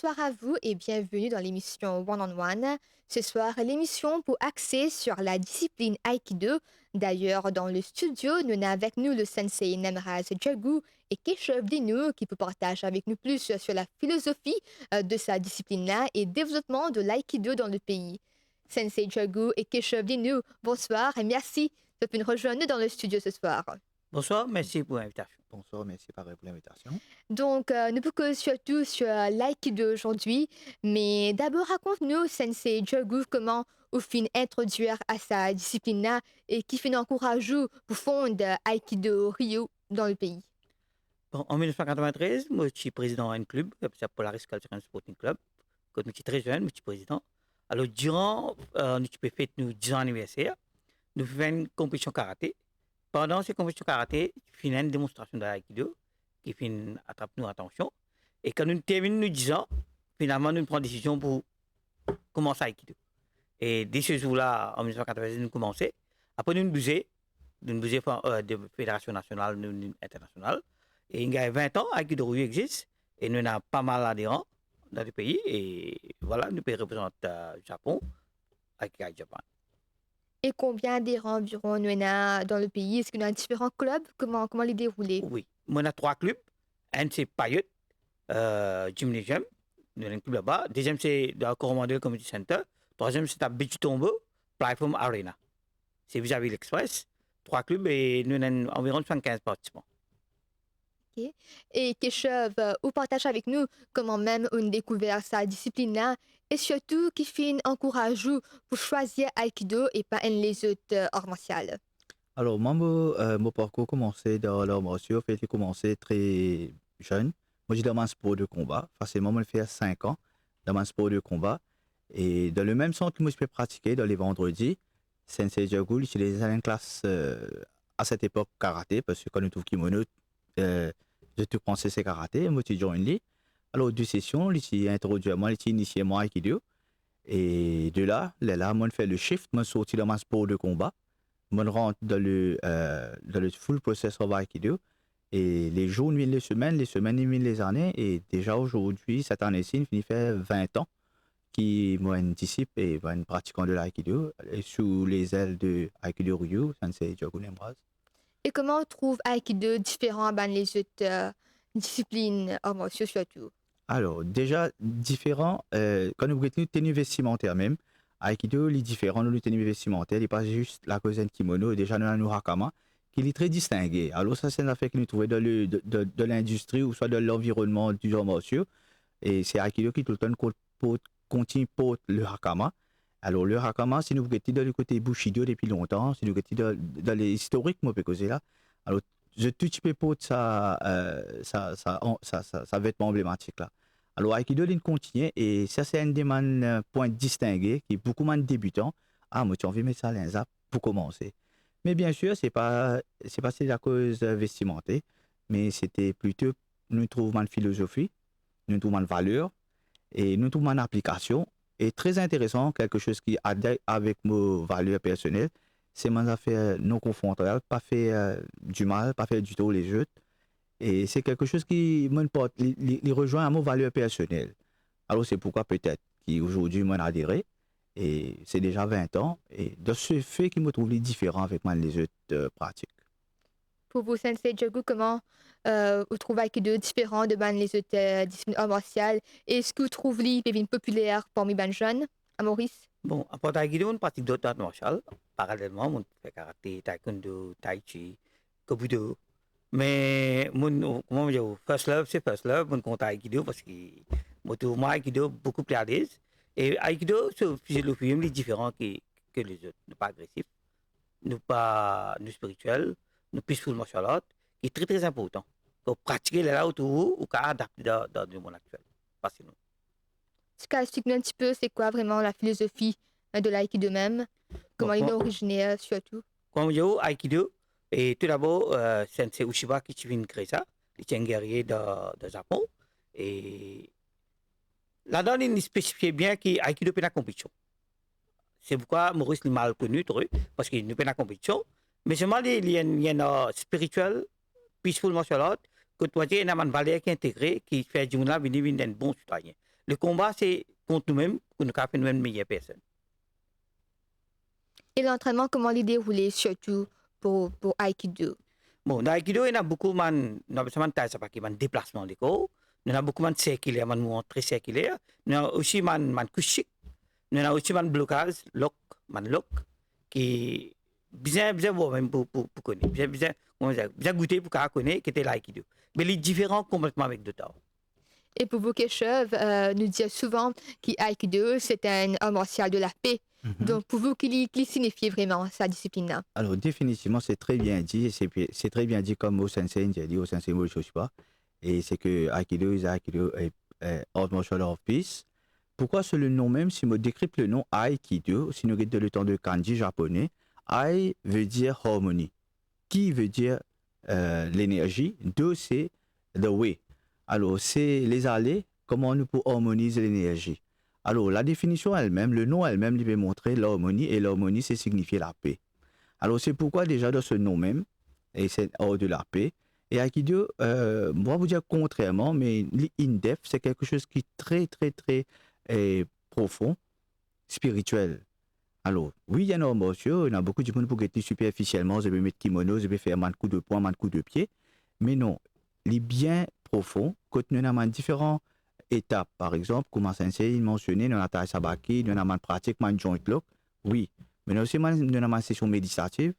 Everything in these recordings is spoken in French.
Bonsoir à vous et bienvenue dans l'émission One on One. Ce soir, l'émission pour axer sur la discipline Aikido. D'ailleurs, dans le studio, nous avons avec nous le sensei Namraz Jagu et Keshav Dinu qui peut partager avec nous plus sur la philosophie de sa discipline-là et développement de l'Aikido dans le pays. Sensei Jagu et Keshav Dinu, bonsoir et merci de nous rejoindre dans le studio ce soir. Bonsoir, merci pour l'invitation. Bonsoir, merci pareil pour l'invitation. Donc, nous pouvons surtout sur l'aïkido aujourd'hui, mais d'abord raconte-nous, Sensei Jogu, comment vous finissez introduire à sa discipline-là et qui finit encourager pour fonder Aikido Rio dans le pays. Bon, en 1993, moi, je suis président d'un club, c'est Polaris Cultural Sporting Club. Quand je suis très jeune, je suis président. Alors, durant notre fête, nos 10 ans anniversaire, nous faisons une compétition karaté. Pendant cette compétition karaté, nous faisons une démonstration de l'aïkido qui attrape nos attention. Et quand nous terminons nos 10 ans, finalement, nous prenons une décision pour commencer l'aïkido. Et dès ce jour-là, en 1993, nous commençons. Après, nous bougons de fédération nationale, nous internationale. Et il y a 20 ans, Aikido Ryu existe. Et nous avons pas mal d'adhérents dans le pays. Et voilà, nous représentons le Japon, Aikido Japan. Et combien d'adhérents environ nous avons dans le pays? Est-ce qu'il y a différents clubs? Comment les dérouler? Oui, nous avons 3 clubs. Un, c'est Payot, Gymnasium. Nous avons un club là-bas. Deuxième, c'est le Coromandel Community Center. Troisième, c'est à Beach Tombo, Platform Arena. C'est vis-à-vis l'Express. 3 clubs et nous avons environ 75 participants. Okay. Et Keshav, vous partagez avec nous comment même on découvert sa discipline-là et surtout qui fait encourage pour choisir Aikido et pas les autres arts martiaux. Alors, moi, mon parcours commençait dans l'art martiaux. En fait, j'ai commencé très jeune. Moi, j'ai dans un sport de combat. Facilement, moi, j'ai fait 5 ans dans un sport de combat. Et dans le même centre que moi, je peux pratiquer dans les vendredis, Sensei Jagul, j'ai les une classe à cette époque karaté, parce que quand nous trouvons kimono, je te pensais c'est karaté, moi, tu joins lui. Alors, 2 sessions, j'ai introduit moi, j'ai initié moi Aikido. Et de là, moi, je fais le shift, moi, je sorti dans un sport de combat. Moi, je rentre dans le full process of Aikido. Et les jours nuit les semaines nuit les années. Et déjà aujourd'hui, cette année-ci, il fait 20 ans qui moi un disciple et un pratiquant de l'Aikido et sous les ailes de Aikido Ryu, Sensei Jogun Embrace. Et comment on trouve Aikido différent des autres disciplines arts martiaux surtout? Alors, déjà, différent, quand nous regardons tenue vestimentaire même, Aikido, il est différent de la tenue vestimentaire, il n'est pas juste la cause d'un kimono, déjà nous avons hakama, qui est très distingué. Alors, ça, c'est un affaire que nous trouvons de l'industrie ou soit de l'environnement du genre martiaux. Et c'est Aikido qui tout le temps continue pour le hakama. Alors, le hakama, si nous regardons dans le côté Bushido depuis longtemps, si nous regardons dans les historiques, moi, là, alors, je tout petit peu pour ça vêtement emblématique là. Alors, Aikido, il continue et ça, c'est un des points distingués qui est beaucoup moins débutant. Ah, moi, tu as envie de mettre ça à pour commencer. Mais bien sûr, c'est pas la cause vestimentaire, mais c'était plutôt, nous trouvons une philosophie, nous trouvons une valeur et nous trouvons une application. Et très intéressant, quelque chose qui adhère avec nos valeurs personnelles, c'est mon affaire non confrontable, pas fait du mal, pas fait du tout les autres. Et c'est quelque chose qui me porte, il rejoint à mon valeur personnelle. Alors c'est pourquoi peut-être qu'aujourd'hui, moi, adhéré. Et c'est déjà 20 ans. Et de ce fait qui me trouve différent avec moi les autres pratiques. Pour vous, Sensei Jogu, comment vous trouvez Aikido différent de les autres disciplines arts martiaux? Est-ce que vous trouvez les populaires parmi les jeunes à Maurice? Bon, à part Aikido, on pratique d'autres arts martiaux. Parallèlement, on fait karaté, taekwondo, tai chi, kobudo. Mais comment dire, first love, c'est first love. On compte Aikido parce que moi, je trouve Aikido beaucoup plus à l'aise. Et Aikido, c'est philosophie est différent que les autres. Nous pas agressif, nous spirituel, nous peaceful martial art, qui est très très important. Pour pratiquer là autour ou qu'à adapter dans le monde actuel. Facilement. Tu peux expliquer un petit peu c'est quoi vraiment la philosophie de l'Aikido même? Comment il est originaire surtout? Comme je dis, Aikido, et tout d'abord, c'est Ushiba qui vient créer ça. Il est un guerrier de Japon. Et là-dedans, il spécifie bien qu'Aikido peut la compétition. C'est pourquoi Maurice est mal connu, parce qu'il ne peut la compétition. Mais seulement, il y a un spirituel, peaceful martial art, que toi, il y a une valeur qui est intégrée, qui fait du monde venir un bon citoyen. Le combat, c'est contre nous-mêmes, pour nous faire nous-mêmes meilleures personnes. Et l'entraînement, comment les dérouler, surtout pour Aikido? Bon, dans Aikido, il y a beaucoup de déplacements de corps. Il y a beaucoup de circulaires, de mouvements très circulaires. Il y a aussi de couchiques. Il y a aussi de blocage, lock, qui bien bon même pour connaître. Bien goûter pour connaître qui était l'Aikido. Mais il est différent complètement avec d'autres. Et pour vous, Keshav, nous dit souvent qu'Aikido, c'est un art martial de la paix. Donc, pour vous, qu'il signifie vraiment sa discipline-là? Alors, définitivement, c'est très bien dit. Et c'est très bien dit comme au Sensei, j'ai dit au Sensei Morishoshiba. Et c'est que Aikido est Art Martial of Peace. Pourquoi c'est le nom même? Si on décrypte le nom Aikido, si nous regardons le temps de kanji japonais, Ai veut dire harmonie. Ki veut dire l'énergie. Do, c'est the way. Alors, c'est les allées, comment nous pouvons harmoniser l'énergie. Alors, la définition elle-même, le nom elle-même, lui veut montrer l'harmonie, et l'harmonie, c'est signifier la paix. Alors, c'est pourquoi déjà dans ce nom même, et c'est hors de la paix, et Aikido, moi, vous dire contrairement, mais l'in-depth, c'est quelque chose qui est très, très, très profond, spirituel. Alors, oui, il y en a martiaux, il y en a beaucoup de monde pour être superficiellement, je vais mettre kimono, je vais faire un coup de poing, un coup de pied, mais non, il est bien profond, quand nous avons différentes étapes. Par exemple, comme Sensei il mentionnait, nous avons la sabaki, nous avons une pratique, une joint lock, oui, mais nous avons aussi une session méditative,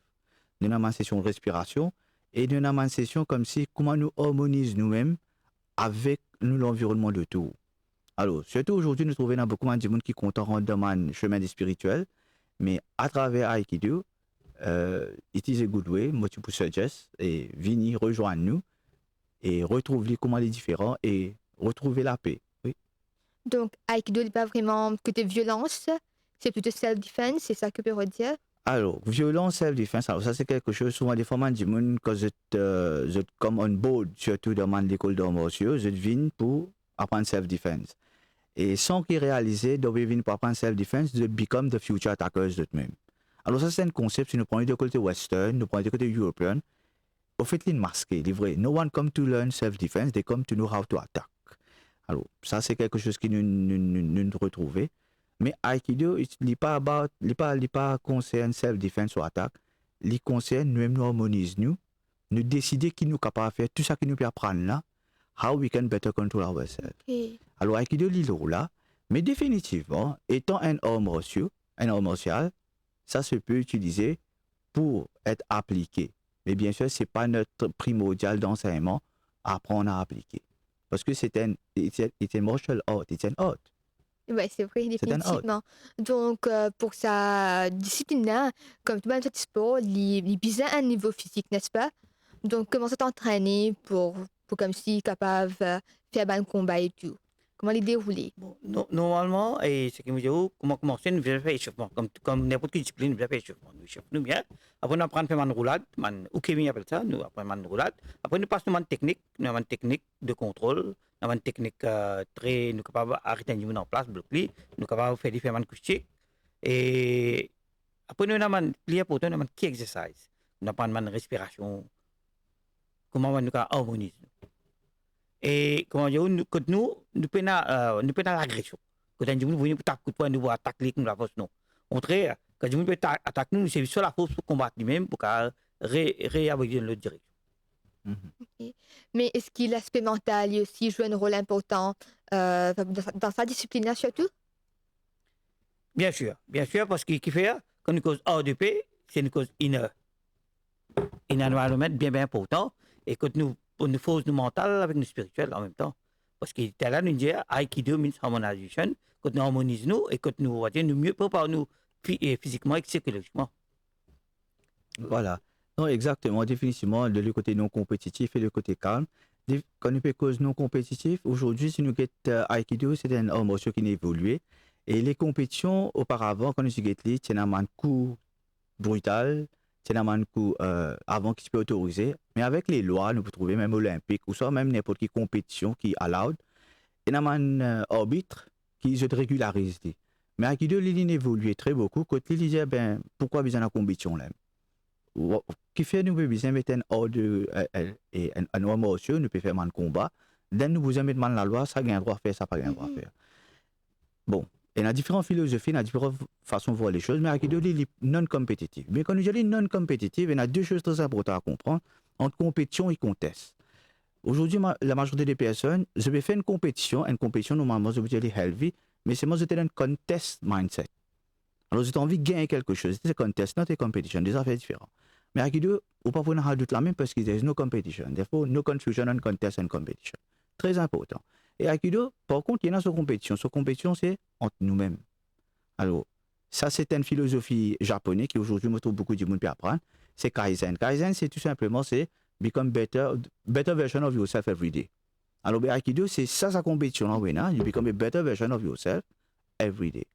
nous avons une session de respiration, et nous avons une session comme si, comment nous harmonisons nous-mêmes avec l'environnement de tout. Alors, surtout aujourd'hui, nous trouvons beaucoup de monde qui comptent rendre dans un chemin spirituel, mais à travers Aikido, it is a good way, moi tu peux suggest, et venir rejoindre nous, et retrouver comment les différents, et retrouver la paix. Oui. Donc, Aikido n'est pas vraiment côté violence, c'est plutôt self-defense, c'est ça que je peux redire? Alors, violence, self-defense, alors ça c'est quelque chose, souvent des fois, du monde, quand je comme on board, surtout dans l'école d'arts martiaux, je viens pour apprendre self-defense. Et sans qu'ils réalisent, ils viennent pour apprendre self-defense, they become the future attackers d'eux-mêmes. Alors ça c'est un concept, si nous prenons du côté western, nous prenons du côté européen, au fait, ils masqués, les vrais. No one come to learn self-defense, they come to know how to attack. Alors, ça c'est quelque chose qui nous retrouvons. Mais Aikido, il n'est pas concerne self-defense ou attaque. Il concerne nous-mêmes, nous harmonisons, nous décider qui nous est capable de faire, tout ça qui nous peut apprendre là, how we can better control ourselves. Okay. Alors, Aikido, il est là, mais définitivement, étant un art martial, ça se peut utiliser pour être appliqué. Mais bien sûr, ce n'est pas notre primordial d'enseignement à apprendre à appliquer. Parce que c'est un martial art, c'est un art. Oui, c'est vrai, définitivement. Donc, pour sa discipline-là, comme tout le monde fait du sport, il est bien à un niveau physique, n'est-ce pas? Donc, comment ça t'entraîner pour comme si capable de faire un combat et tout? Comment les dérouler? Bon, normalement, et ce qui me dit, comment commencer, nous devons faire échauffement. Comme n'importe quelle discipline, nous devons faire échauffement. Nous échauffons bien. Après, nous apprenons à faire une roulade. Ou Kevin appelle ça, nous apprenons une roulade. Après, nous passons à une technique. Nous avons une technique de contrôle. Nous avons une technique très. Nous sommes capables d'arrêter un niveau en place, bloquer. Nous sommes capables de faire différents coups. Et après, nous avons un plié pour nous, nous avons un key exercise. Nous avons une respiration. Comment nous harmoniser. Et comment dire, nous pouvons l'agression. Quand nous voulons attaquer, nous attaquer la force, non. Au contraire, quand nous pouvons attaquer, nous c'est sur la force pour combattre lui-même, pour réavoir l'autre direction. Okay. Mais est-ce que l'aspect mental il aussi joue un rôle important dans sa discipline surtout? Bien sûr, parce qu'il fait, quand nous cause hors de paix, c'est une cause inner environment bien important, et quand nous force nous mentale avec nous spirituel en même temps. Parce qu'il était là, nous dit, Aikido means harmonization, quand nous harmonisons nous, et quand nous mieux préparons nous physiquement et psychologiquement. Voilà. Non, exactement, définitivement, le côté non compétitif et le côté calme. Quand nous faisons cause non compétitif, aujourd'hui, si nous avons Aikido, c'est un art martial qui a évolué. Et les compétitions, auparavant, quand nous avons c'est un coup brutal, c'est un coup avant qu'il soit autorisé. Mais avec les lois, nous pouvons trouver même olympique, ou soit même n'importe quelle compétition qui est allowed, il y a un arbitre qui se régularise. Mais Aikido, il a évolué très beaucoup. Quand il dit, ben, pourquoi besoin de la compétition là? Qui fait nous besoin mettre un ordre et un art martial, nous pouvons faire un combat. Dès nous besoin mettre la loi, ça a un droit à faire, ça n'a pas un droit à faire. bon, il y a différentes philosophies, il y a différentes façons de voir les choses, mais Aikido, il est non-compétitif. Mais quand je dis non-compétitif, il y a deux choses très importantes à comprendre entre compétition et contest. Aujourd'hui, la majorité des personnes, je vais faire une compétition normalement, je vais dire healthy, mais c'est moi, je un contest mindset. Alors, j'ai envie de gagner quelque chose. C'est contest, not a competition, des affaires différentes. Mais Aikido, on ne peut pas doute la même parce qu'il y a no competition. Therefore, no confusion on contest and competition. Très important. Et Aikido, par contre, il y a une compétition. Cette compétition, c'est entre nous-mêmes. Alors, ça, c'est une philosophie japonaise qui aujourd'hui me trouve beaucoup de monde peut apprendre. C'est Kaizen. Kaizen, c'est tout simplement, c'est become better version of yourself every day. Alors, Aikido, c'est ça, sa compétition. You become a better version of yourself every day.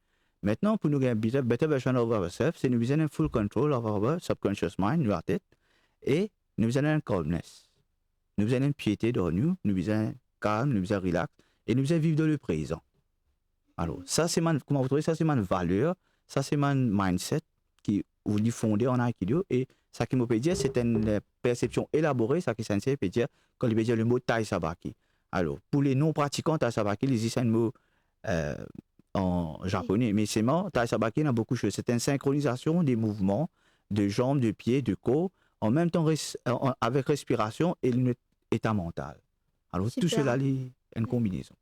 Maintenant, pour nous gagner une better version of ourselves, c'est nous besoin un full control of our subconscious mind, notre tête, et nous besoin un calmness. Nous besoin une piété dans nous, nous besoin calme, nous besoin relax, et nous besoin vivre dans le présent. Alors, ça, c'est comment vous trouvez, ça, c'est ma valeur, ça, c'est mon mindset qui est fondé en Aikido, et ça qui me peut dire, c'est une perception élaborée, ça qui s'enseigne peut dire, quand il veut dire le mot Tai Sabaki. Alors, pour les non-pratiquants, Tai Sabaki, ils disent un mot en japonais, mais c'est mort, Tai Sabaki, il y a beaucoup de choses. C'est une synchronisation des mouvements de jambes, de pieds, de corps, en même temps avec respiration et l'état mental. Alors, Super. tout cela est une combinaison.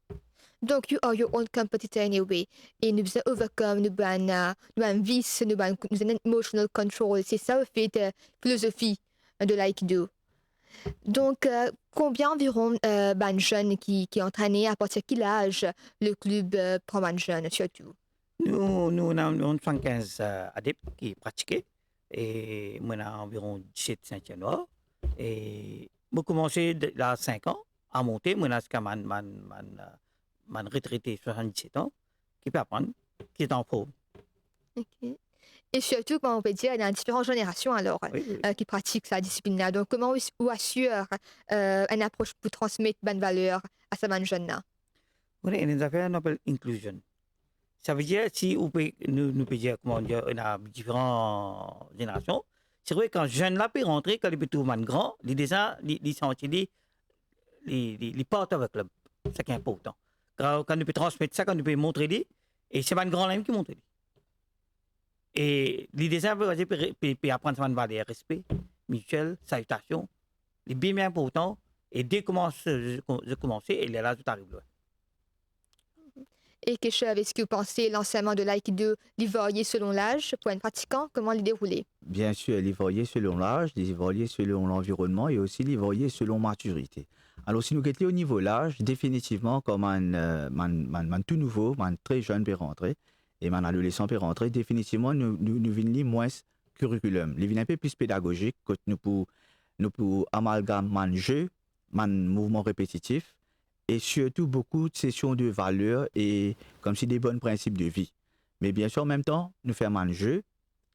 Donc, you are your own competitor anyway. Et nous avons overcome, nous avons vice, nous avons emotional control. C'est ça, au fait, philosophie de l'aïkido. Donc, combien environ de jeunes qui entraînent, à partir de quel âge le club prend un jeune, surtout? Nous avons 75 adeptes qui pratiquent. Et moi, j'ai environ 17 Saint-Yanois. Et j'ai commencé à 5 ans à monter. Moi, j'ai un retraité 77 ans qui peut apprendre, qui est en pro. Okay. Et surtout, comme on peut dire, il y a différentes générations alors Oui. qui pratiquent cette discipline-là. Donc, comment on assure une approche pour transmettre bonne valeur à ces jeunes-là? On a une affaire qu'on appelle inclusion. Ça veut dire, si nous pouvons dire, comment dire, on a différentes générations, c'est vrai quand jeune là peut rentrer, quand il peut tout grand, il déjà, il sentit les portes avec le club. C'est ça qui est important. Quand on peut transmettre ça, quand on peut montrer, et c'est un grand là qui montre. Et les dessins peut apprendre ça valeur, respect, mutuel, salutation. C'est bien important. Et dès que je commence, et là, tout arrive là. Et est-ce que vous pensez l'enseignement de l'aïkido varier selon l'âge pour un pratiquant? Comment le dérouler? Bien sûr, il varier selon l'âge, il varier selon l'environnement et aussi il varier selon maturité. Alors, si nous regardons au niveau de l'âge, définitivement, comme un tout nouveau, un très jeune peut rentrer, et un adolescent peut rentrer, définitivement, nous venons moins curriculum. Nous venons un peu plus pédagogique, que nous pouvons amalgamer un jeu, un mouvement répétitif, et surtout beaucoup de sessions de valeurs et comme si des bons principes de vie. Mais bien sûr, en même temps, nous faisons un jeu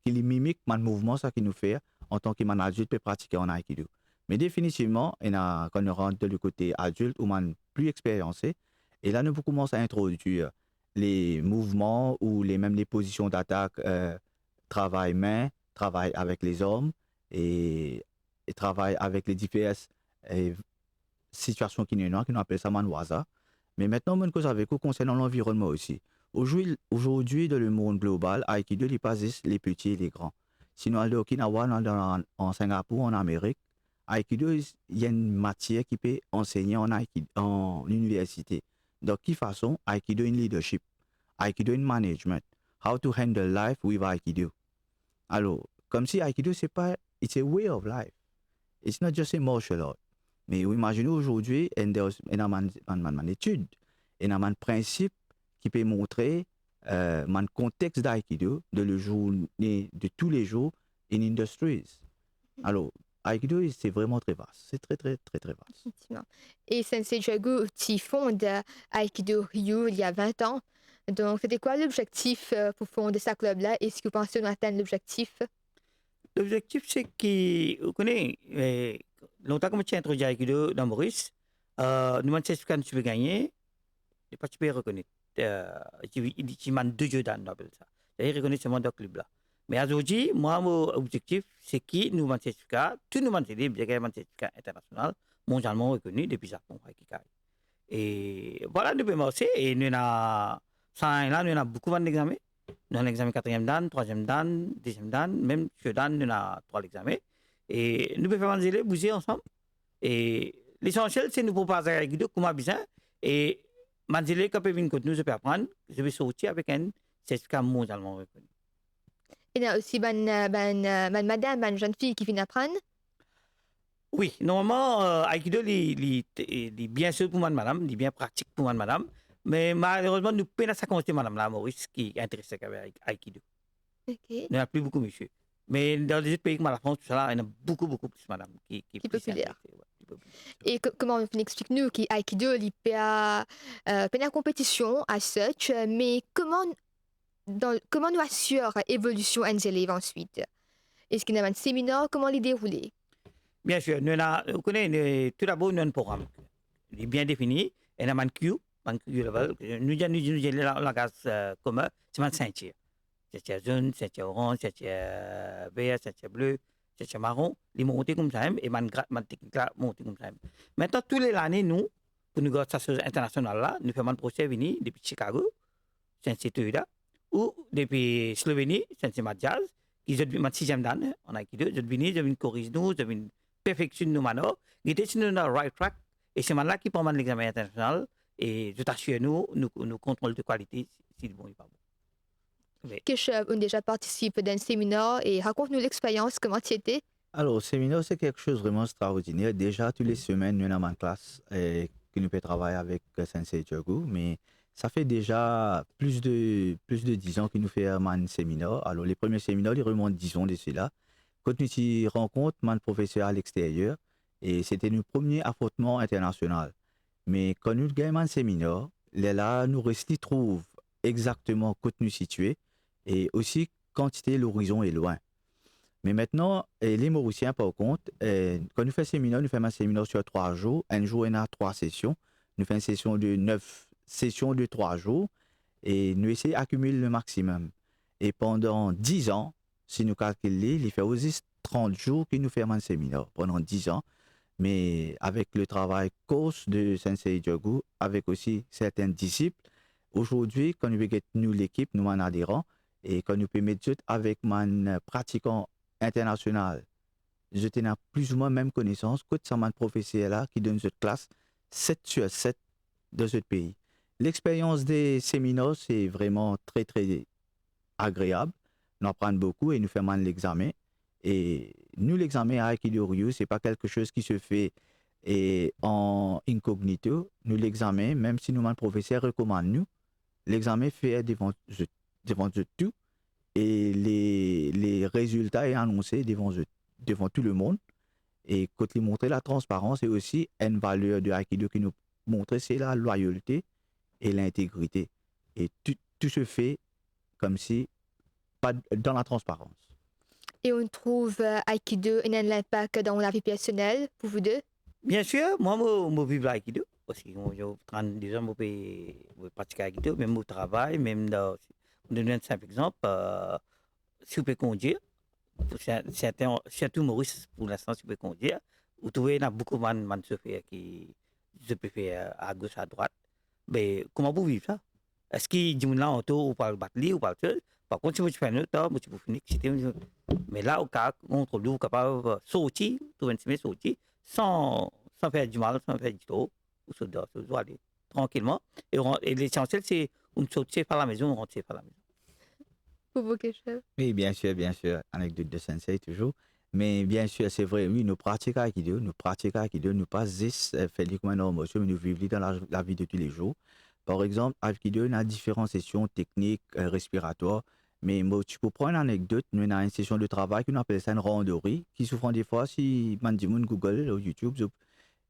qui mimique un mouvement, ça qui nous fait en tant qu'un adulte peut pratiquer en Aikido. Mais définitivement, quand on rentre du côté adulte ou plus expériencé, et là, nous pouvons commencer à introduire les mouvements ou même les positions d'attaque, travail main, travail avec les hommes et travail avec les diverses situations qui nous appelle ça manwaza. Mais maintenant, une chose avec vous concernant l'environnement aussi. Aujourd'hui, dans le monde global, Aikido, il passe les petits et les grands. Sinon, à Okinawa, en Singapour, en Amérique, Aikido, il y a une matière qui peut enseigner en université. De quelle façon? Aikido in leadership, Aikido in management, how to handle life with Aikido. Alors, comme si Aikido, c'est pas, it's a way of life. It's not just a martial art. Mais imaginez aujourd'hui, il y a une étude, il y a un principe qui peut montrer un contexte d'Aikido de le journée de tous les jours in industries. Alors, Aikido, c'est vraiment très vaste. C'est très, très, très, très vaste. Effectivement. Et Sensei Jago, tu fondes Aikido Ryu il y a 20 ans. Donc, c'était quoi l'objectif pour fonder ce club-là? Est-ce que vous pensez qu'on atteint l'objectif? L'objectif, c'est que, vous connaissez, longtemps que je suis introduit à Aikido dans Maurice, nous avons certificat que tu peux gagner, et pas tu peux reconnaître. Tu m'as 2 jeux dans ça. C'est reconnaître seulement dans le club là. Mais aujourd'hui, moi, mon objectif, c'est que nous avons un certificat, tout nous avons un certificat international, mondialement reconnu depuis Japon. Et voilà, nous pouvons marcher et nous avons Ça, là, nous avons beaucoup d'examens. Nous avons l'examen 4e dan, 3e dan, 2e dan, même sur dan, nous avons 3 examens. Et nous pouvons faire des élèves bouger ensemble. Et l'essentiel, c'est nous proposer avec eux comment bien. Et les élèves qui peuvent venir contre nous, je peux apprendre, je vais sortir avec un certificat mondialement reconnu. Il y a aussi madame, une jeune fille qui vient apprendre. Oui, normalement, Aikido est bien sûr pour moi, madame, il est bien pratique pour moi, madame. Mais malheureusement, nous peinons à ça compter, madame la Maurice, qui est intéressée avec Aikido. Ok. Il n'y en a plus beaucoup, monsieur. Mais dans les autres pays comme la France, tout ça, il y en a beaucoup, beaucoup plus, madame, qui est plus populaire. intéressée, ouais, plus populaire. Et comment on explique nous que Aikido il peut une compétition à such, mais comment nous assure l'évolution des élèves ensuite? Est-ce qu'il y a un séminaire? Comment les dérouler? Bien sûr, vous connaissez, tout d'abord, nous avons un programme. Il est bien défini. Et nous avons un Q level. Nous avons un langage commun, c'est un ceinture. Ceinture jaune, ceinture orange, ceinture vert, ceinture bleu, ceinture marron. Les monter comme ça, et ma technique là, monter comme ça. Maintenant, tous les années, nous, pour nous garder cette internationale là, nous faisons un procès venu depuis Chicago, ceinture là, ou depuis Slovénie, ceinture Madjaz, qui est ma 6e dan, on a qui deux, je viens corriger nous, je viens perfectionner nos manœuvres, il était sur le right track, et c'est là qui prend l'examen international, et je t'assure nous contrôle de qualité, si bon, il pas bon. Mais, Que ont déjà participé d'un séminaire et raconte-nous l'expérience, comment tu étais? Alors, le séminaire, c'est quelque chose de vraiment extraordinaire. Déjà, toutes les semaines, nous avons une classe que nous pouvons travailler avec Sensei Diogo, mais ça fait déjà plus de 10 ans que nous faisons un séminaire. Alors, les premiers séminaires, ils remontent 10 ans de cela. Quand nous y rencontrons un professeur à l'extérieur, et c'était notre premier affrontement international. Mais quand nous gagnons un séminaire, là, nous trouvent exactement où nous situons et aussi quantité, l'horizon est loin. Mais maintenant, les Mauriciens, par contre, quand nous faisons un séminaire sur 3 jours. Un jour, on a 3 sessions. Nous faisons une session de 9 sessions de 3 jours et nous essayons d'accumuler le maximum. Et pendant 10 ans, si nous calculons, il fait aussi 30 jours que nous faisons un séminaire pendant 10 ans. Mais avec le travail course de Sensei Diogo, avec aussi certains disciples, aujourd'hui, quand nous l'équipe, nous en adhérons, et quand nous pouvons mettre avec un pratiquant international, je tenais plus ou moins même connaissance que ça un professeur là qui donne cette classe 7 sur 7 dans ce pays. L'expérience des séminaires, c'est vraiment très, très agréable. Nous apprenons beaucoup et nous faisons l'examen. Et nous, l'examen à Aikido Ryu, ce n'est pas quelque chose qui se fait en incognito. Nous l'examen, même si nous, le professeur recommande nous, l'examen fait devant tout et les résultats sont annoncés devant tout le monde. Et quand il montre la transparence et aussi une valeur de Aikido qui nous montre, c'est la loyauté et l'intégrité. Et tout se fait comme si, pas dans la transparence. Et on trouve Aikido et un impact dans la vie personnelle pour vous deux? bien sûr, moi, je vis Aikido. Parce que j'ai 32 ans, je pratique Aikido, même au travail, même dans. On donne un simple exemple. Si vous pouvez conduire, surtout Maurice, pour l'instant, si vous pouvez conduire, vous trouvez beaucoup de chauffeurs qui se peuvent faire à gauche, à droite. Mais comment vous vivez ça? Est-ce qu'il dit là en tout ou pas le battre ou pas le seul? Par contre, si vous faites un autre, vous pouvez finir. Mais là, au cas contre vous, capable de sortir, trouver une semaine sortir, sans faire du mal, sans faire du tort, ou se doit aller tranquillement. Et l'essentiel, c'est on sortir par la maison, on rentre par la maison. Pour vous, quelque chose? Oui, bien sûr, anecdote de sensei toujours. Mais bien sûr, c'est vrai, oui, nous pratiquons Aikido, nous pas juste faire comme un homme, mais nous vivons dans la vie de tous les jours. Par exemple, Aikido, on a différentes sessions techniques, respiratoires. Mais moi, tu peux prendre une anecdote, nous avons une session de travail qu'on appelle ça une randonnée, qui souvent des fois, si man Google ou YouTube,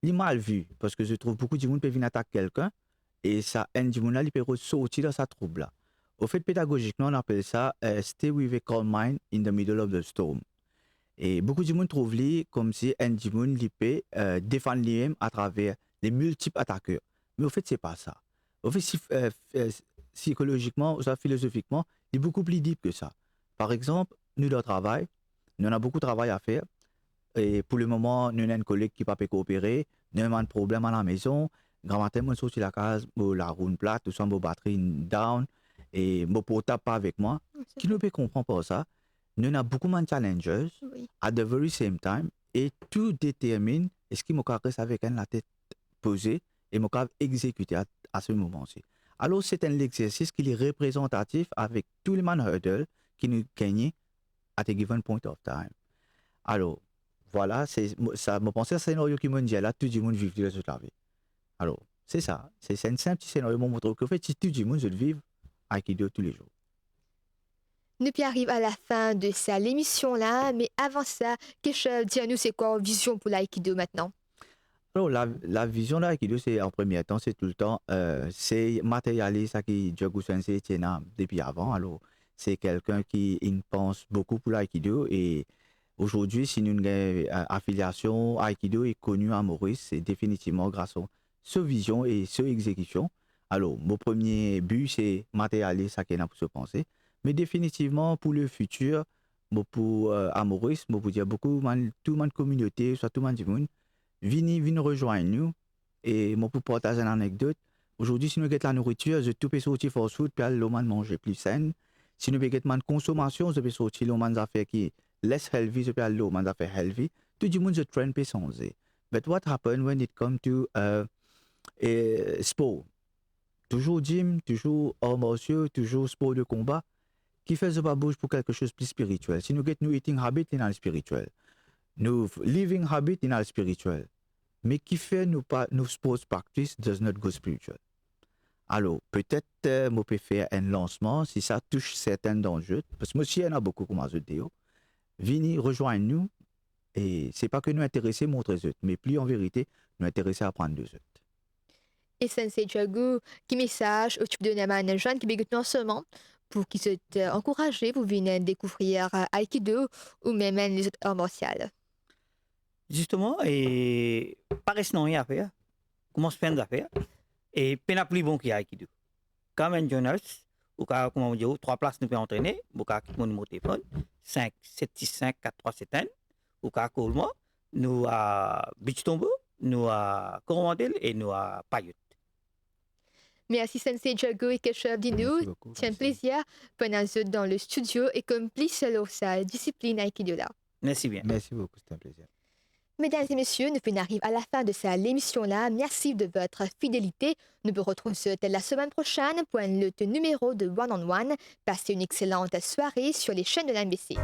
il est mal vu, parce que je trouve beaucoup de gens peuvent venir attaquer quelqu'un, et ça, un de gens il peut sortir dans sa trouble là. Au fait, pédagogiquement, on appelle ça Stay with a calm mind in the middle of the storm. Et beaucoup de gens trouvent comme si un de gens il peut défendre lui-même à travers les multiples attaqueurs. Mais au fait, c'est pas ça. Au fait, psychologiquement, philosophiquement, il est beaucoup plus deep que ça. Par exemple, nous, dans le travail, nous avons beaucoup de travail à faire. Et pour le moment, nous avons un collègue qui ne peut pas coopérer, nous avons un problème à la maison, grand matin, moi, sorti la case, la roue plate, tout ça, mon batterie down, et mon portable pas avec moi. C'est Qui ne peut comprendre pas ça? Nous avons beaucoup de challengers oui. at the very same time, et tout détermine est-ce qu'il m'a reste avec la tête posée et m'a exécuter à ce moment-ci. Alors, c'est un exercice qui est représentatif avec tous les man hurdles qui nous gagnent at a given point of time. Alors, voilà, c'est ça. Je pense que c'est un scénario qui me dit là, tout le monde vit de toute la vie. Alors, c'est ça. C'est un simple petit scénario qui montre que fait, si tout le monde veut vivre Aikido tous les jours. Nous puis arrive à la fin de l'émission là, mais avant ça, Keshav, dis-nous c'est quoi vision pour l'aïkido maintenant? Alors, la vision de l'Aikido, c'est en premier temps, c'est tout le temps, c'est matérialiser ça qui Jogu Sensei tient depuis avant. Alors, c'est quelqu'un qui il pense beaucoup pour l'Aikido et aujourd'hui, si nous avons une affiliation Aikido est connue à Maurice, c'est définitivement grâce à cette vision et cette exécution. Alors, mon premier but, c'est matérialiser ça qu'il a pour se penser. Mais définitivement, pour le futur, pour à Maurice, pour dire beaucoup, tout le monde communauté, soit tout le monde du monde, venez rejoindre nous et moi pour partager une anecdote. Aujourd'hui, si nous avons la nourriture, je peux sortir fast food puis aller manger plus sain. Si nous avons une consommation, je peux sortir les affaires qui less healthy, je peux aller aux affaires healthy. Tout le monde se traîne peut changer. But what happens when it comes to sport? Toujours gym, toujours arts martiaux, toujours sport de combat. Qui fait ce pas bouge pour quelque chose de plus spirituel? Si nous avons nous eating habit, c'est dans le spirituel. Nos living habit in our spiritual. Mais qui fait nos sports practice does not go spiritual. Alors, peut-être, je peux faire un lancement si ça touche certains d'enjeux. Parce que moi, si il y en a beaucoup comme je dis, venez rejoindre nous. Et c'est pas que nous intéressés à montrer les autres, mais plus en vérité, nous intéressés à apprendre des autres. Et Sensei Jogu, qui message au type de Naman jeune qui bégoute en ce moment pour qu'ils soient encouragés pour venir découvrir Aikido ou même les autres arts martiaux. Justement, et pas rester rien à faire. Commence à faire des affaires. Et peine à plus bon qu'il y a Aikido. Quand même, Jonas, ou quand, comment on dit, 3 places nous peut entraîner, ou quand mon numéro de téléphone, 5 7 6 5 4 3 7 1, ou quand Colma, nous à Beach Tombo, nous à Coromandel et nous à Payot. Merci Sensei Jogu et Keshav Dino. C'est un plaisir pendant dans le studio et complice sur sa discipline Aikido là. Merci bien. Merci beaucoup, c'était un plaisir. Mesdames et messieurs, nous arrivons à la fin de l'émission là. Merci de votre fidélité. Nous vous retrouvons la semaine prochaine pour un autre numéro de One on One. Passez une excellente soirée sur les chaînes de l'NBC.